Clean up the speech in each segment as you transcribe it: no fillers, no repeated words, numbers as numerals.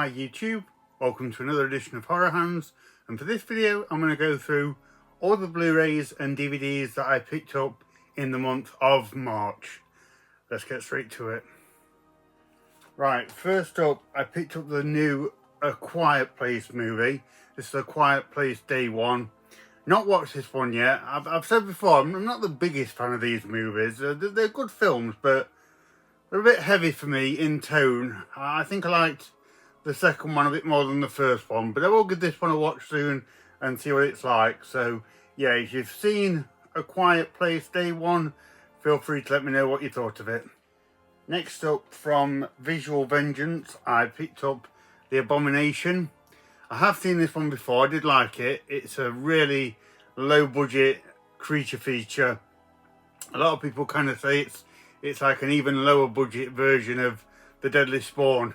Hi YouTube, welcome to another edition of Horror Hands, and for this video I'm going to go through all the Blu-rays and DVDs that I picked up in the month of March. Let's get straight to it. Right, first up I picked up the new A Quiet Place movie. This is A Quiet Place Day 1. Not watched this one yet. I've said before, I'm not the biggest fan of these movies. They're good films, but they're a bit heavy for me in tone. I think I liked the second one a bit more than the first one, but I will give this one a watch soon and see what it's like. So yeah, if you've seen A Quiet Place Day 1, feel free to let me know what you thought of it. Next up, from Visual Vengeance, I picked up The Abomination. I have seen this one before, I did like it. It's a really low budget creature feature. A lot of people kind of say it's like an even lower budget version of The Deadly Spawn.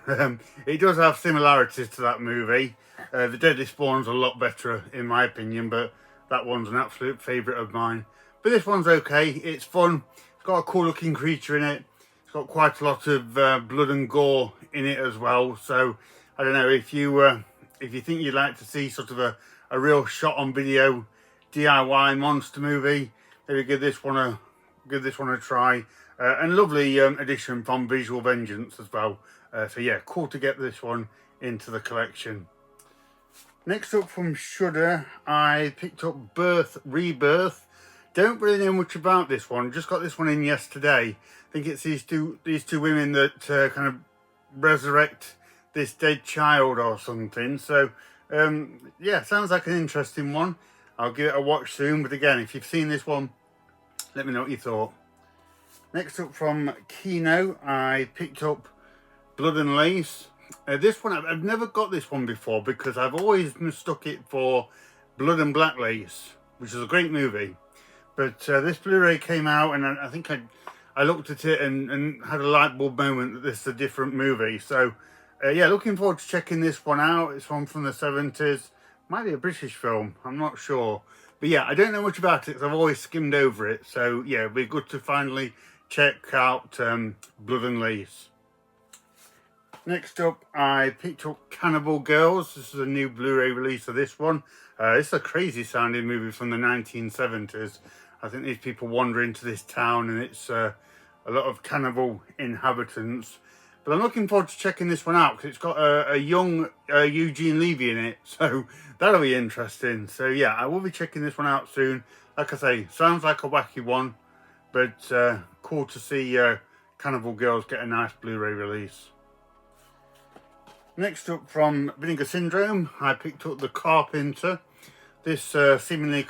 It does have similarities to that movie. The Deadly Spawn's a lot better in my opinion, but that one's an absolute favourite of mine. But this one's okay, it's fun, it's got a cool looking creature in it, it's got quite a lot of blood and gore in it as well. So I don't know, if you think you'd like to see sort of a real shot on video DIY monster movie, maybe give this one a try. And lovely addition from Visual Vengeance as well. So yeah, cool to get this one into the collection. Next up from Shudder, I picked up Birth Rebirth. Don't really know much about this one. Just got this one in yesterday. I think it's these two women that kind of resurrect this dead child or something. So yeah, sounds like an interesting one. I'll give it a watch soon. But again, if you've seen this one, let me know what you thought. Next up from Kino, I picked up Blood and Lace. This one, I've never got this one before because I've always mistook it for Blood and Black Lace, which is a great movie. But this Blu-ray came out and I think I looked at it and had a light bulb moment that this is a different movie. So yeah, looking forward to checking this one out. It's one from the 70s. Might be a British film, I'm not sure. But yeah, I don't know much about it because I've always skimmed over it. So yeah, it'd be good to finally check out Blood and Lace. Next up, I picked up Cannibal Girls. This is a new Blu-ray release of this one. It's a crazy sounding movie from the 1970s. I think these people wander into this town and it's a lot of cannibal inhabitants. But I'm looking forward to checking this one out because it's got a young Eugene Levy in it. So that'll be interesting. So yeah, I will be checking this one out soon. Like I say, sounds like a wacky one. But cool to see Cannibal Girls get a nice Blu-ray release. Next up from Vinegar Syndrome, I picked up The Carpenter. This seemingly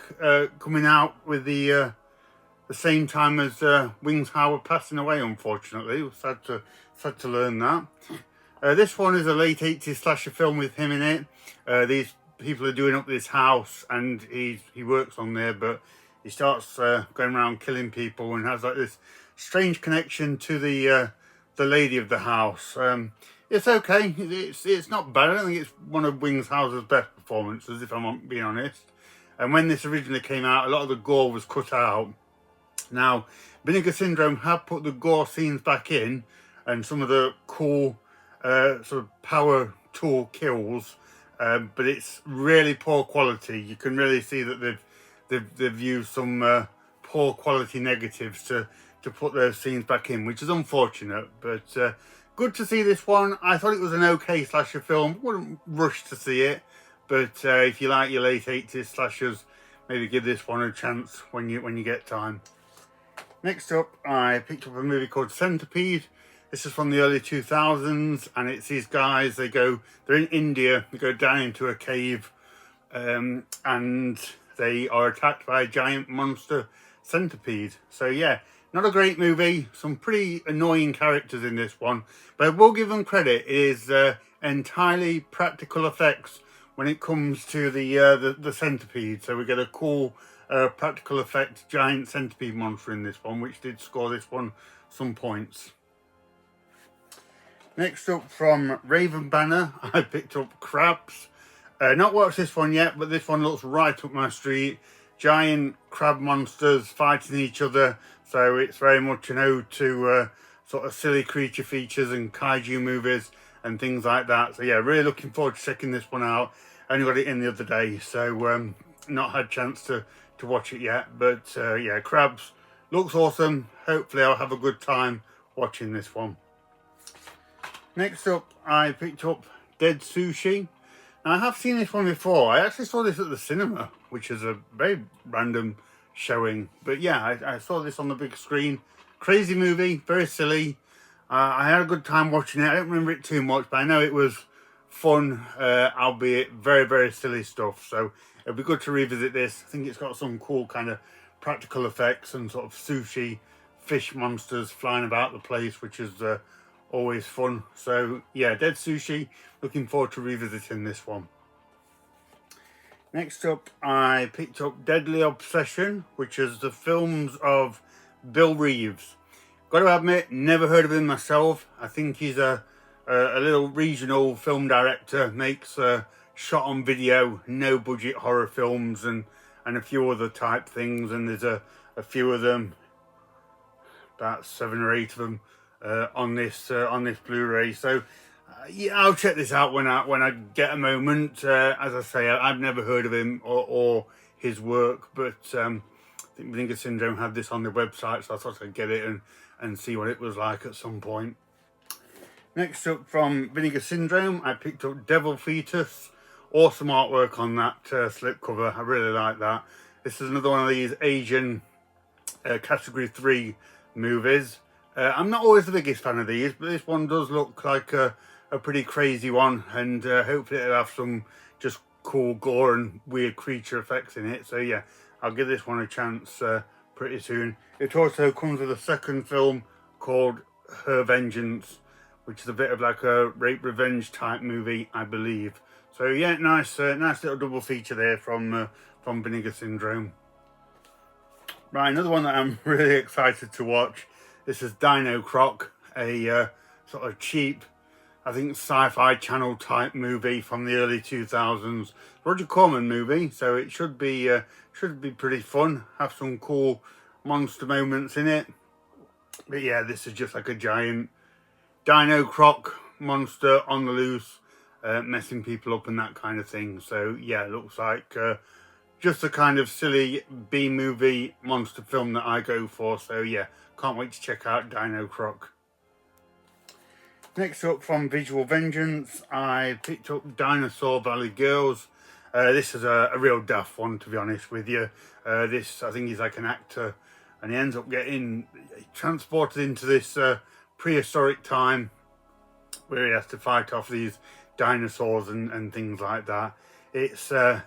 coming out with the same time as Wings Howard passing away, unfortunately. It was sad to learn that. This one is a late 80s slasher film with him in it. These people are doing up this house and he works on there, but he starts going around killing people and has like this strange connection to the lady of the house. It's okay. It's not bad. I don't think it's one of Wings House's best performances, if I'm being honest. And when this originally came out, a lot of the gore was cut out. Now, Vinegar Syndrome have put the gore scenes back in and some of the cool sort of power tool kills, but it's really poor quality. You can really see that they've used some poor quality negatives to put those scenes back in, which is unfortunate, but good to see this one. I thought it was an okay slasher film. Wouldn't rush to see it, but if you like your late 80s slashers, maybe give this one a chance when you get time. Next up, I picked up a movie called Centipede. This is from the early 2000s, and it's these guys, they're in India, they go down into a cave, and they are attacked by a giant monster centipede. So yeah, not a great movie, some pretty annoying characters in this one, but I will give them credit. It is entirely practical effects when it comes to the centipede. So we get a cool practical effect giant centipede monster in this one, which did score this one some points. Next up from Raven Banner, I picked up Crabs. Not watched this one yet, but this one looks right up my street. Giant crab monsters fighting each other, so it's very much an ode to sort of silly creature features and kaiju movies. and things like that. So yeah, really looking forward to checking this one out. I only got it in the other day, so not had a chance to watch it yet. But yeah, Crabs looks awesome. Hopefully I'll have a good time watching this one. Next up, I picked up Dead Sushi. Now, I have seen this one before. I actually saw this at the cinema, which is a very random showing. But yeah, I saw this on the big screen. Crazy movie, very silly. I had a good time watching it. I don't remember it too much, but I know it was fun, albeit very, very silly stuff. So it'll be good to revisit this. I think it's got some cool kind of practical effects and sort of sushi fish monsters flying about the place, which is always fun. So yeah, Dead Sushi, looking forward to revisiting this one. Next up, I picked up Deadly Obsession, which is the films of Bill Reeves. Got to admit, never heard of him myself. I think he's a little regional film director, makes shot on video, no budget horror films and a few other type things, and there's a few of them, about 7 or 8 of them on this Blu-ray. So yeah, I'll check this out when I get a moment. As I say, I've never heard of him or his work, but I think Vinegar Syndrome had this on their website, so I thought I'd get it and see what it was like at some point. Next up from Vinegar Syndrome, I picked up Devil Fetus. Awesome artwork on that slipcover. I really like that. This is another one of these Asian category 3 movies. I'm not always the biggest fan of these, but this one does look like a pretty crazy one, and hopefully it'll have some just cool gore and weird creature effects in it. So yeah, I'll give this one a chance pretty soon. It also comes with a second film called Her Vengeance, which is a bit of like a rape revenge type movie, I believe. So yeah, nice little double feature there from Vinegar Syndrome. Right, another one that I'm really excited to watch. This is Dino Croc, a sort of cheap, I think, sci-fi channel type movie from the early 2000s. Roger Corman movie, so it should be pretty fun. Have some cool monster moments in it. But yeah, this is just like a giant Dino Croc monster on the loose, messing people up and that kind of thing. So yeah, it looks like just a kind of silly B-movie monster film that I go for. So yeah, can't wait to check out Dino Croc. Next up from Visual Vengeance, I picked up Dinosaur Valley Girls. This is a real daft one, to be honest with you. This, I think he's like an actor, and he ends up getting transported into this prehistoric time where he has to fight off these dinosaurs and things like that. It's a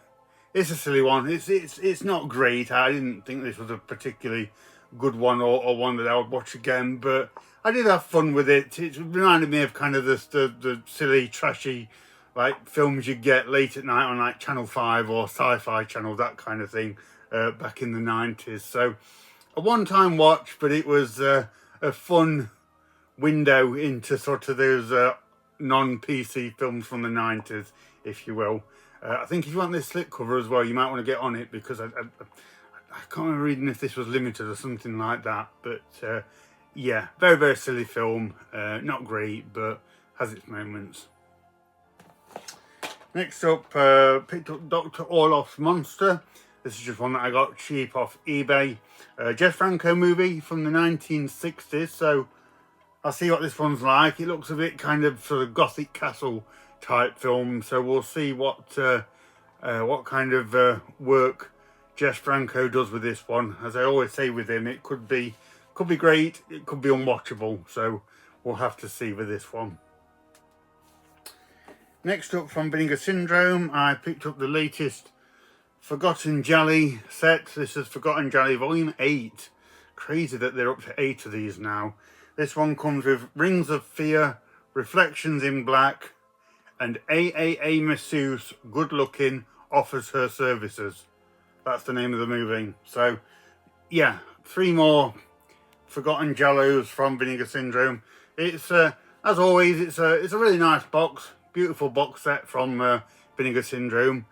silly one. It's not great. I didn't think this was a particularly good one or one that I would watch again, but I did have fun with it. It reminded me of kind of the silly, trashy like films you get late at night on like Channel 5 or Sci-Fi Channel, that kind of thing, back in the 90s. So a one-time watch, but it was a fun window into sort of those non-PC films from the 90s, if you will. I think if you want this slipcover as well, you might want to get on it, because I can't remember reading if this was limited or something like that. But yeah, very, very silly film. Not great, but has its moments. Next up, picked up Dr. Orloff's Monster. This is just one that I got cheap off eBay. Jeff Franco movie from the 1960s. So I'll see what this one's like. It looks a bit kind of sort of Gothic castle type film. So we'll see what kind of work Jeff Franco does with this one. As I always say with him, it could be great, it could be unwatchable. So we'll have to see with this one. Next up from Vinegar Syndrome, I picked up the latest Forgotten Jelly set. This is Forgotten Jelly Volume 8. Crazy that they're up to 8 of these now. This one comes with Rings of Fear, Reflections in Black, and AAA Masseuse, Good Looking, offers her services. That's the name of the movie. So yeah, 3 more Forgotten Jellos from Vinegar Syndrome. It's as always, it's a really nice box. Beautiful box set from Vinegar Syndrome.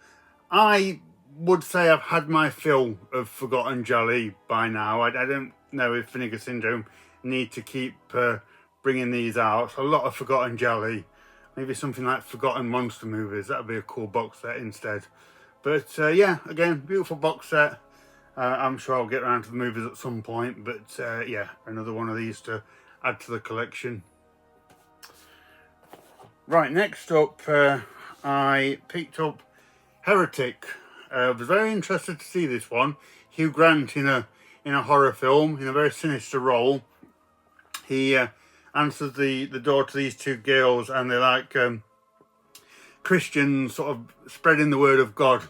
I would say I've had my fill of Forgotten Jelly by now. I don't know if Vinegar Syndrome need to keep bringing these out. A lot of Forgotten Jelly. Maybe something like Forgotten Monster Movies. That would be a cool box set instead. But yeah, again, beautiful box set. I'm sure I'll get around to the movies at some point. But yeah, another one of these to add to the collection. Right, next up, I picked up Heretic. I was very interested to see this one. Hugh Grant in a horror film, in a very sinister role. He answers the door to these two girls, and they're like Christians, sort of spreading the word of God.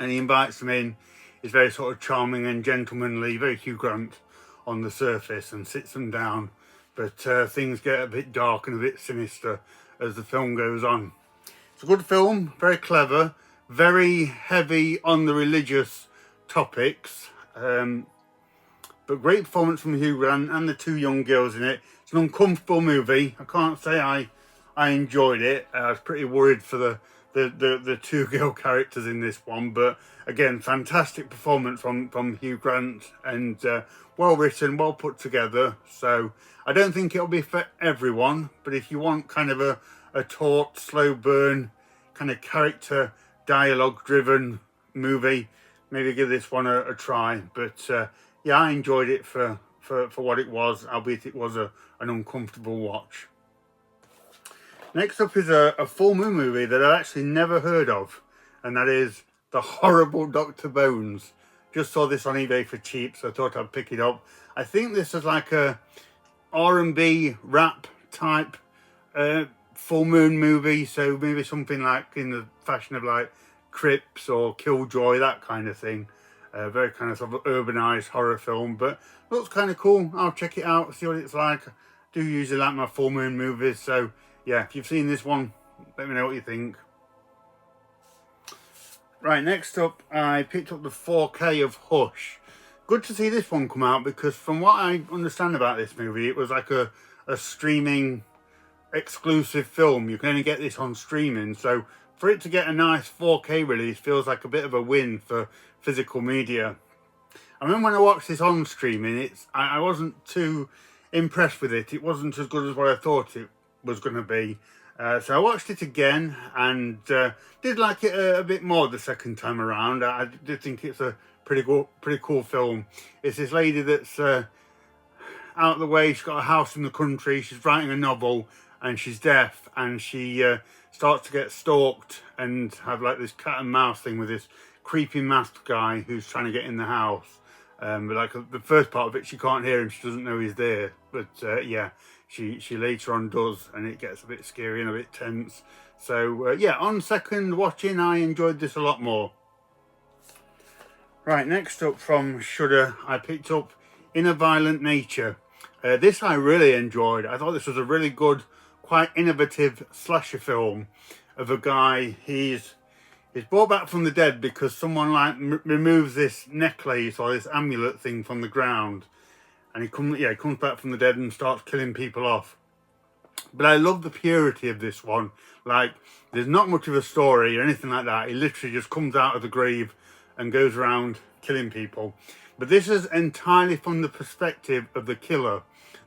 And he invites them in. He's very sort of charming and gentlemanly, very Hugh Grant on the surface, and sits them down. But things get a bit dark and a bit sinister as the film goes on. It's a good film, very clever, very heavy on the religious topics. But great performance from Hugh Grant and the two young girls in it. It's an uncomfortable movie. I can't say I enjoyed it. I was pretty worried for the two girl characters in this one. But again, fantastic performance from Hugh Grant, and well written, well put together. So I don't think it'll be for everyone. But if you want kind of a taut, slow burn, kind of character dialogue driven movie, maybe give this one a try. But yeah, I enjoyed it for what it was, albeit it was an uncomfortable watch. Next up is a full moon movie that I've actually never heard of, and that is The Horrible Dr. Bones. Just saw this on eBay for cheap, so I thought I'd pick it up. I think this is like a R&B rap type full moon movie, so maybe something like in the fashion of like Crips or Killjoy, that kind of thing. Very kind of sort of urbanized horror film, but looks kind of cool. I'll check it out, see what it's like. I do usually like my full moon movies, so yeah, if you've seen this one, let me know what you think. Right, next up, I picked up the 4K of Hush. Good to see this one come out, because from what I understand about this movie, it was like a streaming exclusive film. You can only get this on streaming, so for it to get a nice 4K release feels like a bit of a win for physical media. I remember when I watched this on streaming, I wasn't too impressed with it. It wasn't as good as what I thought it was going to be. So I watched it again and did like it a bit more the second time around. I did think it's a pretty cool film. It's this lady that's out of the way. She's got a house in the country. She's writing a novel, and she's deaf, and she starts to get stalked and have like this cat and mouse thing with this creepy masked guy who's trying to get in the house. But like the first part of it, she can't hear him. She doesn't know he's there. But yeah, she later on does, and it gets a bit scary and a bit tense. So yeah, on second watching, I enjoyed this a lot more. Right, next up from Shudder, I picked up In a Violent Nature. This I really enjoyed. I thought this was a really good, quite innovative slasher film of a guy. He's brought back from the dead because someone like removes this necklace or this amulet thing from the ground, and he comes back from the dead and starts killing people off. But I love the purity of this one. Like, there's not much of a story or anything like that. He literally just comes out of the grave and goes around killing people. But this is entirely from the perspective of the killer.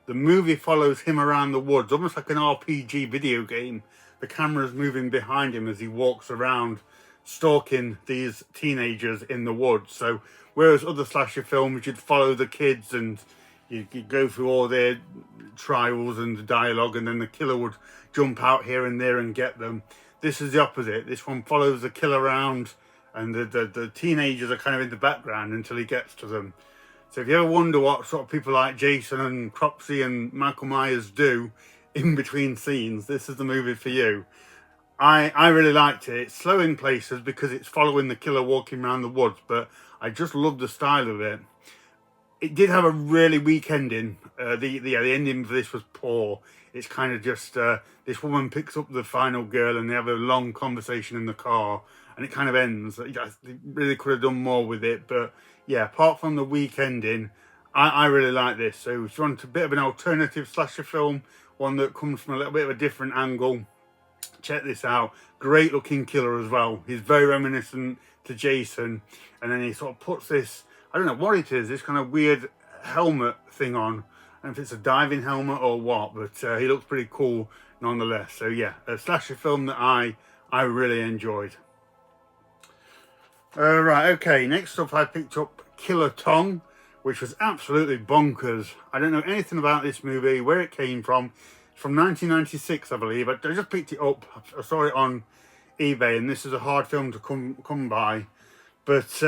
The movie follows him around the woods, almost like an RPG video game. The camera's moving behind him as he walks around, stalking these teenagers in the woods. So whereas other slasher films, you'd follow the kids and you'd go through all their trials and the dialogue, and then the killer would jump out here and there and get them. This is the opposite. This one follows the killer around, and the teenagers are kind of in the background until he gets to them. So if you ever wonder what sort of people like Jason and Cropsey and Michael Myers do in between scenes, this is the movie for you. I really liked it. It's slow in places because it's following the killer walking around the woods, but I just love the style of it. It did have a really weak ending. The ending for this was poor. It's kind of just this woman picks up the final girl and they have a long conversation in the car, and it kind of ends. They really could have done more with it, but yeah, apart from the weak ending, I really like this. So if you want a bit of an alternative slasher film, one that comes from a little bit of a different angle, check this out. Great looking killer as well. He's very reminiscent to Jason, and then he sort of puts this, I don't know what it is, this kind of weird helmet thing on. I don't know if it's a diving helmet or what, but he looks pretty cool nonetheless. So yeah, a slasher film that I really enjoyed. Right, okay, next up I picked up Killer Tongue, which was absolutely bonkers. I don't know anything about this movie, where it came from. It's from 1996, I believe. I just picked it up. I saw it on eBay, and this is a hard film to come by. But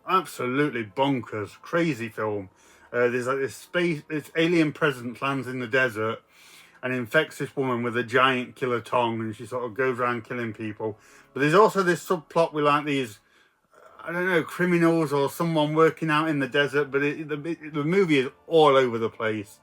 absolutely bonkers, crazy film. There's like this alien presence lands in the desert and infects this woman with a giant killer tongue, and she sort of goes around killing people. But there's also this subplot with like these, I don't know, criminals or someone working out in the desert. But the movie is all over the place.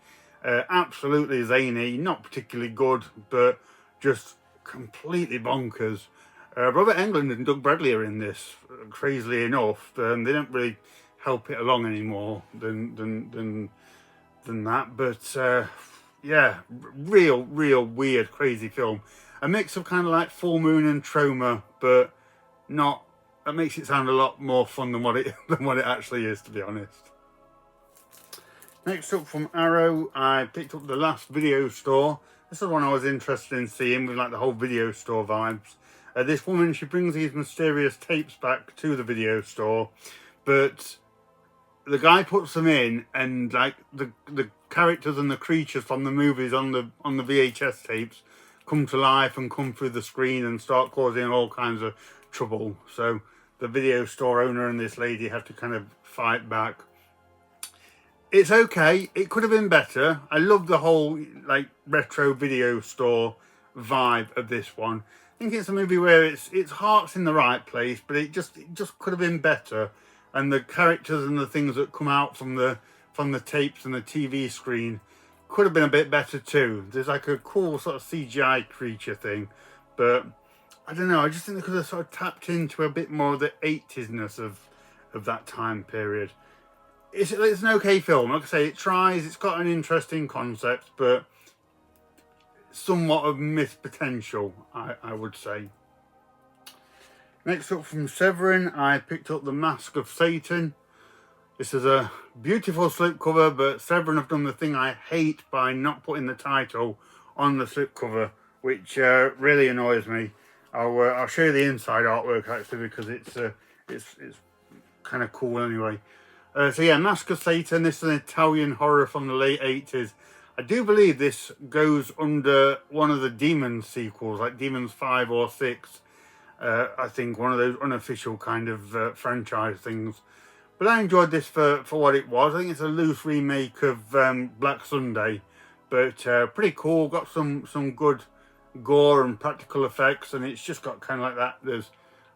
Absolutely zany, not particularly good, but just completely bonkers. Robert Englund and Doug Bradley are in this, crazily enough. They don't really help it along anymore than that. But yeah, real weird, crazy film. A mix of kind of like Full Moon and Trauma, but not. That makes it sound a lot more fun than what it actually is, to be honest. Next up from Arrow, I picked up The Last Video Store. This is one I was interested in seeing, with like the whole video store vibes. This woman, she brings these mysterious tapes back to the video store, but the guy puts them in, and like the characters and the creatures from the movies on the VHS tapes come to life and come through the screen and start causing all kinds of trouble. So the video store owner and this lady have to kind of fight back. It's okay. It could have been better. I love the whole like retro video store vibe of this one. I think it's a movie where its heart's in the right place, but it just could have been better. And the characters and the things that come out from the tapes and the TV screen could have been a bit better too. There's like a cool sort of CGI creature thing, but I don't know. I just think they could have sort of tapped into a bit more of the 80s-ness of that time period. It's an okay film. Like I say, it tries. It's got an interesting concept, but somewhat of missed potential, I would say. Next up from Severin, I picked up The Mask of Satan. This is a beautiful slipcover, but Severin have done the thing I hate by not putting the title on the slipcover, which really annoys me. I'll show you the inside artwork actually, because it's kind of cool anyway. So yeah, Mask of Satan. This is an Italian horror from the late 80s. I do believe this goes under one of the Demons sequels, like Demons 5 or 6. I think one of those unofficial kind of franchise things. But I enjoyed this for what it was. I think it's a loose remake of Black Sunday, but pretty cool. Got some good gore and practical effects, and it's just got kind of like that. There's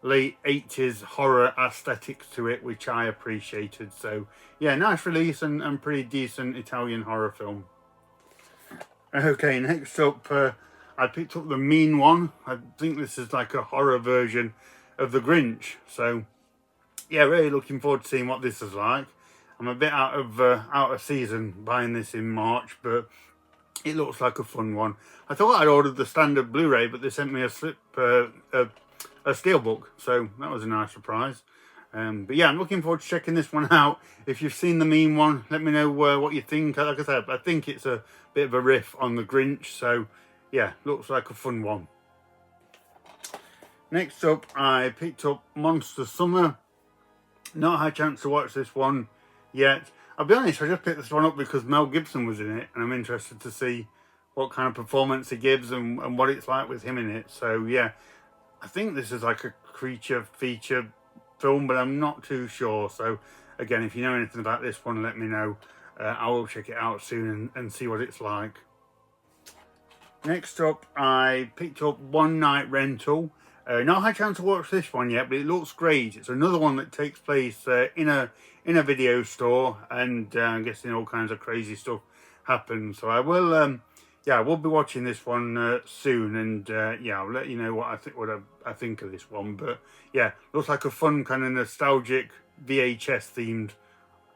late 80s horror aesthetics to it, which I appreciated. So yeah, nice release and pretty decent Italian horror film. Okay, next up, I picked up The Mean One. I think this is like a horror version of The Grinch. So yeah, really looking forward to seeing what this is like. I'm a bit out of season buying this in March, but it looks like a fun one. I thought I'd ordered the standard Blu-ray, but they sent me a steelbook, so that was a nice surprise. But yeah, I'm looking forward to checking this one out. If you've seen The Mean One, let me know what you think. Like I said, I think it's a bit of a riff on The Grinch, so yeah, looks like a fun one. Next up, I picked up Monster Summer. Not had a chance to watch this one yet. I'll be honest, I just picked this one up because Mel Gibson was in it, and I'm interested to see what kind of performance he gives and what it's like with him in it. So yeah, I think this is like a creature feature film, but I'm not too sure. So again, if you know anything about this one, let me know. I will check it out soon and see what it's like. Next up, I picked up One Night Rental. Not had a chance to watch this one yet, but it looks great. It's another one that takes place in a video store, and I'm guessing all kinds of crazy stuff happens. So I will, I will be watching this one soon, and yeah, I'll let you know what I think of this one. But yeah, looks like a fun kind of nostalgic VHS themed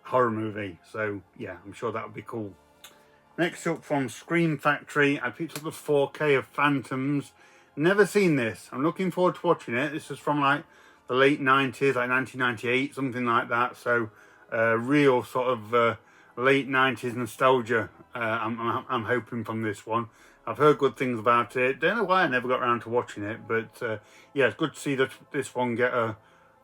horror movie. So yeah, I'm sure that'll be cool. Next up from Scream Factory, I picked up the 4K of Phantoms. Never seen this. I'm looking forward to watching it. This is from like the late 90s, like 1998, something like that. So real sort of late 90s nostalgia. I'm hoping from this one. I've heard good things about it. Don't know why I never got around to watching it, but yeah, it's good to see that this one get a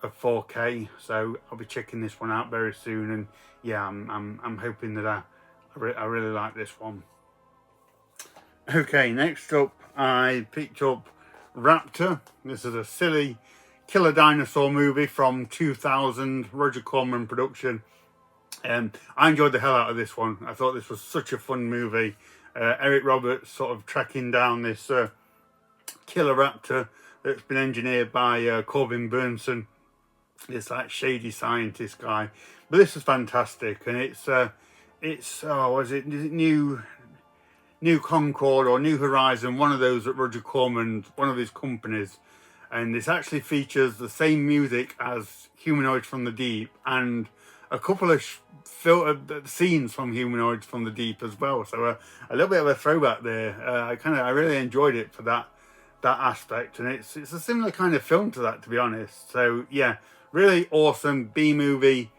4K. So I'll be checking this one out very soon, and yeah, I'm hoping that I really like this one. Okay, next up I picked up Raptor. This is a silly killer dinosaur movie from 2000, Roger Corman production. I enjoyed the hell out of this one. I thought this was such a fun movie. Eric Roberts sort of tracking down this killer raptor that's been engineered by Corbin Burnson, this like shady scientist guy. But this is fantastic, and is it New Concord or New Horizon, one of those at Roger Corman, one of his companies. And this actually features the same music as Humanoids from the Deep and a couple of scenes from Humanoids from the Deep as well. So a little bit of a throwback there. I really enjoyed it for that aspect, and it's a similar kind of film to that, to be honest. So yeah, really awesome B-movie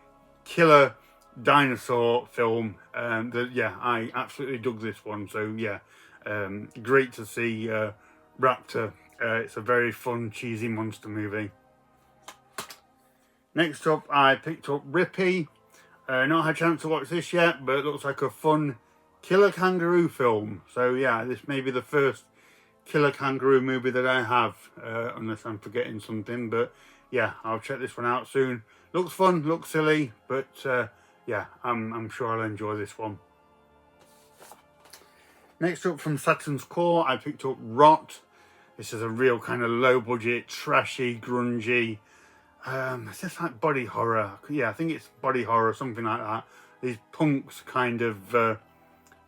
killer dinosaur film. Yeah, I absolutely dug this one. So yeah, great to see Raptor. It's a very fun, cheesy monster movie. Next up, I picked up Rippy. Not had a chance to watch this yet, but it looks like a fun killer kangaroo film. So yeah, this may be the first killer kangaroo movie that I have, unless I'm forgetting something. But yeah, I'll check this one out soon. Looks fun, looks silly, but yeah, I'm sure I'll enjoy this one. Next up from Saturn's Core, I picked up Rot. This is a real kind of low budget, trashy, grungy. It's just like body horror. Yeah, I think it's body horror, something like that. These punks kind of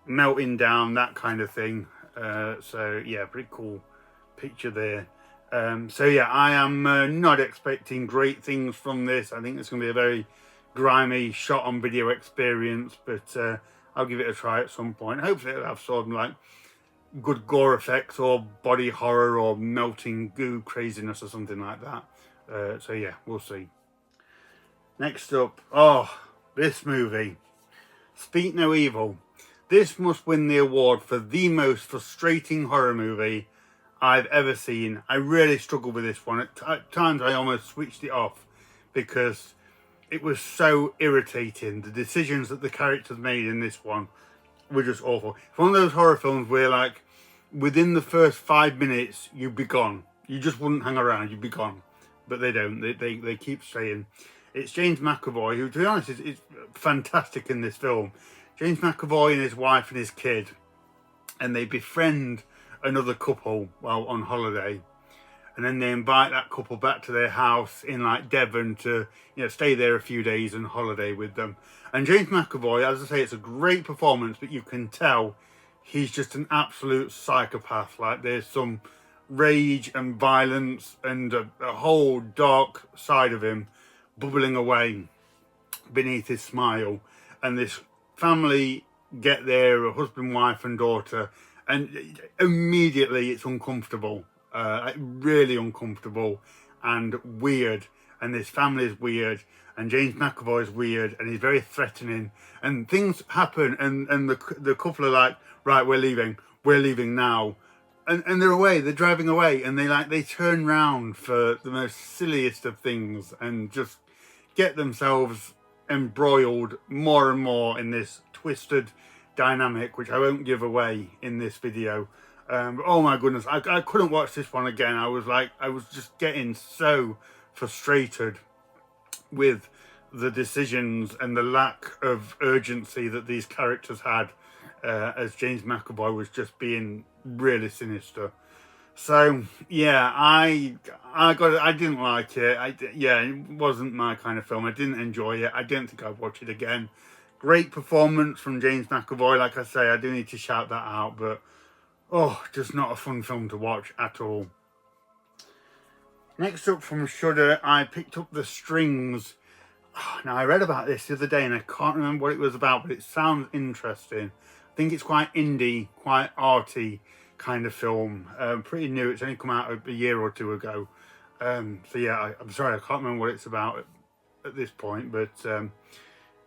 melting down, that kind of thing. So yeah, pretty cool picture there. So yeah, I am not expecting great things from this. I think it's going to be a very grimy shot on video experience, but I'll give it a try at some point. Hopefully it'll have some like good gore effects or body horror or melting goo craziness or something like that. So yeah, we'll see. Next up, this movie, Speak No Evil. This must win the award for the most frustrating horror movie I've ever seen. I really struggled with this one. At times I almost switched it off because it was so irritating. The decisions that the characters made in this one were just awful. It's one of those horror films where like within the first 5 minutes you'd be gone. You just wouldn't hang around, you'd be gone. But they don't. They keep staying. It's James McAvoy, who to be honest is fantastic in this film. James McAvoy and his wife and his kid, and they befriend another couple while on holiday, and then they invite that couple back to their house in like Devon to stay there a few days and holiday with them. And James McAvoy, as I say, it's a great performance, but you can tell he's just an absolute psychopath. Like there's some rage and violence and a whole dark side of him bubbling away beneath his smile. And this family get there, a husband, wife and daughter, and immediately it's uncomfortable, really uncomfortable and weird. And this family is weird, and James McAvoy is weird, and he's very threatening, and things happen, and the couple are like, right, we're leaving now. And they're away, they're driving away, and they turn round for the most silliest of things and just get themselves embroiled more and more in this twisted dynamic, which I won't give away in this video. Oh my goodness, I couldn't watch this one again. I was just getting so frustrated with the decisions and the lack of urgency that these characters had, as James McAvoy was just being really sinister. So yeah, I didn't like it. It wasn't my kind of film. I didn't enjoy it. I don't think I'd watch it again. Great performance from James McAvoy. Like I say, I do need to shout that out, but just not a fun film to watch at all. Next up from Shudder, I picked up The Strings. Now I read about this the other day and I can't remember what it was about, but it sounds interesting. I think it's quite indie, quite arty kind of film. Pretty new. It's only come out a year or two ago. So yeah, I'm sorry, I can't remember what it's about at this point, but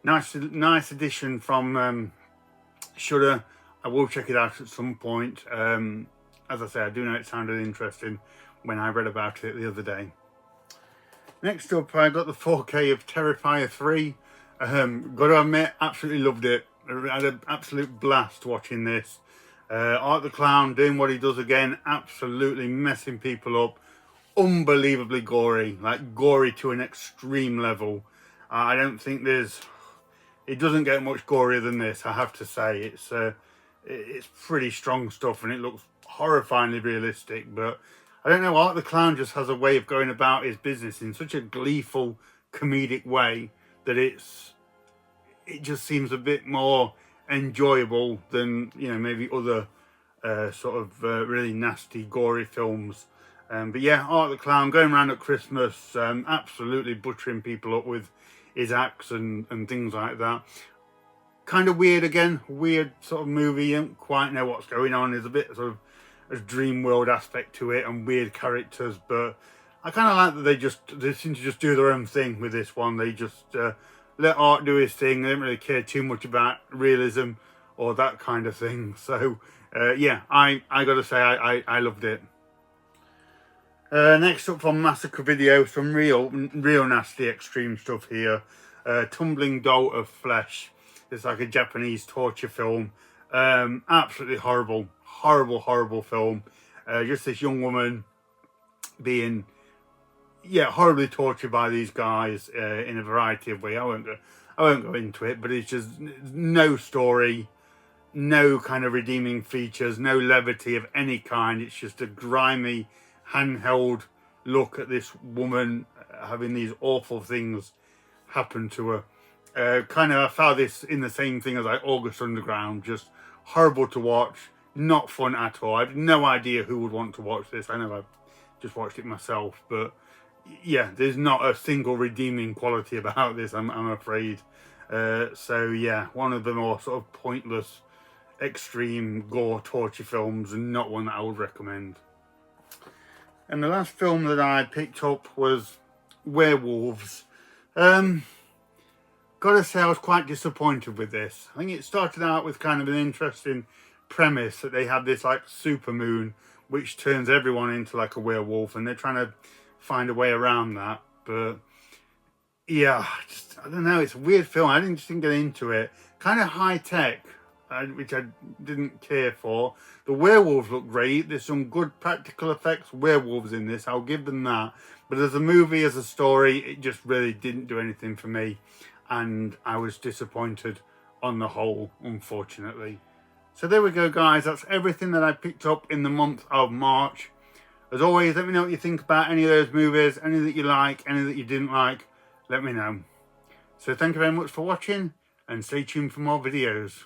Nice addition from Shudder. I will check it out at some point. As I say, I do know it sounded interesting when I read about it the other day. Next up, I got the 4K of Terrifier 3. Got to admit, absolutely loved it. I had an absolute blast watching this. Art the Clown doing what he does again, absolutely messing people up. Unbelievably gory, like gory to an extreme level. I don't think it doesn't get much gorier than this, I have to say. It's pretty strong stuff and it looks horrifyingly realistic, but I don't know, Art the Clown just has a way of going about his business in such a gleeful, comedic way that it just seems a bit more enjoyable than, you know, maybe other really nasty, gory films. But yeah, Art the Clown going around at Christmas, absolutely butchering people up with his axe and things like that. Kind of weird again, weird sort of movie. You don't quite know what's going on. There's a bit sort of a dream world aspect to it and weird characters, but I kind of like that they seem to just do their own thing with this one. They just let Art do his thing. They don't really care too much about realism or that kind of thing. So yeah, I gotta say I loved it. Next up from Massacre Video, some real nasty extreme stuff here. Tumbling Doll of Flesh. It's like a Japanese torture film. Absolutely horrible film. Just this young woman being horribly tortured by these guys in a variety of ways. I won't go into it, but it's just no story, no kind of redeeming features, no levity of any kind. It's just a grimy, handheld look at this woman having these awful things happen to her. I found this in the same thing as like August Underground, just horrible to watch, not fun at all. I have no idea who would want to watch this. I know I've just watched it myself, but yeah, there's not a single redeeming quality about this, I'm afraid. So yeah, one of the more sort of pointless, extreme gore torture films, and not one that I would recommend. And the last film that I picked up was Werewolves. Gotta say, I was quite disappointed with this. I think it started out with kind of an interesting premise that they have this like supermoon which turns everyone into like a werewolf, and they're trying to find a way around that. But yeah, I don't know, it's a weird film. I didn't get into it. Kind of high tech, which I didn't care for. The werewolves look great. There's some good practical effects werewolves in this, I'll give them that. But as a movie, as a story, it just really didn't do anything for me, and I was disappointed on the whole, unfortunately. So there we go, guys. That's everything that I picked up in the month of March. As always, let me know what you think about any of those movies, any that you like, any that you didn't like. Let me know. So thank you very much for watching, and stay tuned for more videos.